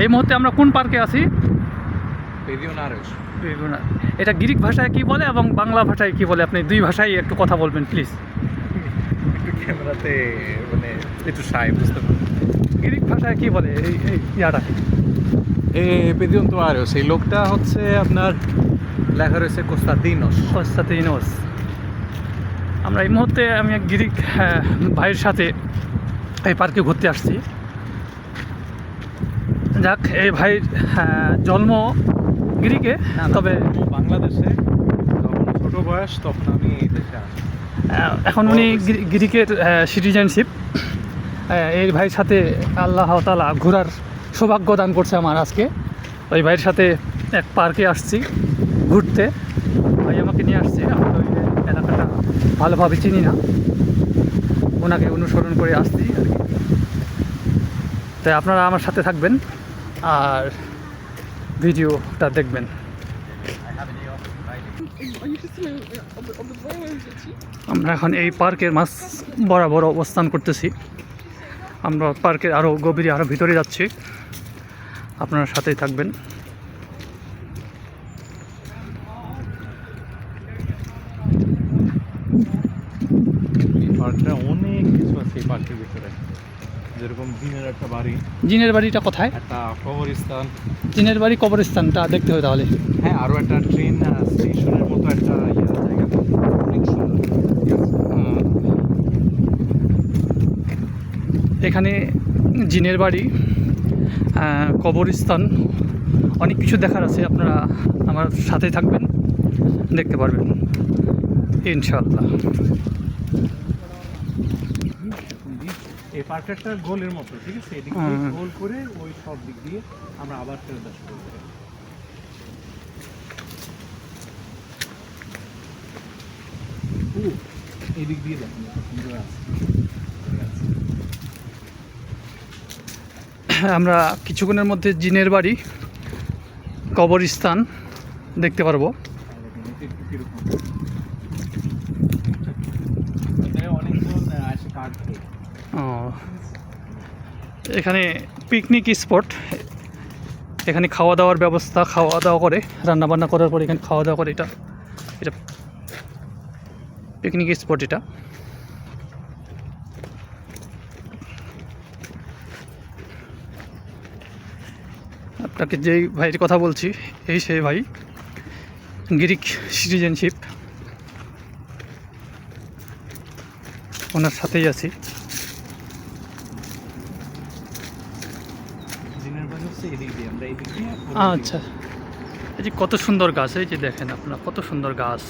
এই মুহূর্তে আমরা কোন পার্কে আছি? পেভিওনারস। এটা গ্রিক ভাষায় কি বলে এবং বাংলা ভাষায় কি বলে? আপনি দুই ভাষায় একটু কথা বলবেন প্লিজ। একটু ক্যামেরাতে মানে একটু সাই বুঝতে পারবেন। গ্রিক ভাষায় কি বলে এই ইয়াটা? পেভিওনারস, এই লোকটা হচ্ছে আপনার লেখা রয়েছে কোস্তাদিনোস। কনস্টান্টিনোস। আমরা এই মুহূর্তে আমি এক গ্রিক ভাইয়ের সাথে এই পার্কে ঘুরতে আসছি। যাক, এই ভাইয়ের জন্ম গ্রিকে, তবে বাংলাদেশে যখন ছোট বয়স তখন আমি এই দেশে আসি। এখন উনি গ্রিকের সিটিজেনশিপ। এই ভাইয়ের সাথে আল্লাহ তাআলা ঘোরার সৌভাগ্য দান করছে আমার আজকে। ওই ভাইয়ের সাথে এক পার্কে আসছি ঘুরতে। ভাই আমাকে নিয়ে আসছে। আমি তো ওই এলাকাটা ভালোভাবে চিনি না, ওনাকে অনুসরণ করে আসছি আর কি। তাই আপনারা আমার সাথে থাকবেন আর ভিডিওটা দেখবেন। আমরা এখন এই পার্কের মাঝ বরাবর অবস্থান করতেছি। আমরা পার্কের আরও গভীরে, আরও ভিতরে যাচ্ছি। আপনারা সাথেই থাকবেন। এই পার্কটা অনেক কিছু আছে এই পার্কের ভিতরে, যেরকম জিনের একটা বাড়ি। জিনের বাড়িটা কোথায়? একটা কবরস্থান। জিনের বাড়ি কবরস্থানটা দেখতে হবে তাহলে। হ্যাঁ, আরও একটা ট্রেন স্টেশনের মতো একটা জায়গা, অনেক সুন্দর। এখানে জিনের বাড়ি, কবরস্থান, অনেক কিছু দেখার আছে। আপনারা আমার সাথে থাকবেন, দেখতে পারবেন ইনশাআল্লাহ। এই পার্কটা একটা গোলের মতো, ঠিক আছে? এদিক দিয়ে গোল করে ওই সব দিক দিয়ে আমরা আবার ফেরত আসবো। এদিক দিয়ে দেখুন সুন্দর আছে। আমরা কিছুক্ষণের মধ্যে জিনের বাড়ি, কবরস্থান দেখতে পারবো। এখানে পিকনিক স্পট। এখানে খাওয়া দাওয়ার ব্যবস্থা, খাওয়া দাওয়া করে, রান্নাবান্না করার পর এখানে খাওয়া দাওয়া করে। এটা এটা পিকনিক স্পট। এটা আপনাকে যেই ভাইয়ের কথা বলছি, এই সেই ভাই, গ্রিক সিটিজেনশিপ, ওনার সাথেই আছি। আচ্ছা, এই যে কত সুন্দর গাছ, এই যে দেখেন আপনারা, কত সুন্দর গাছ।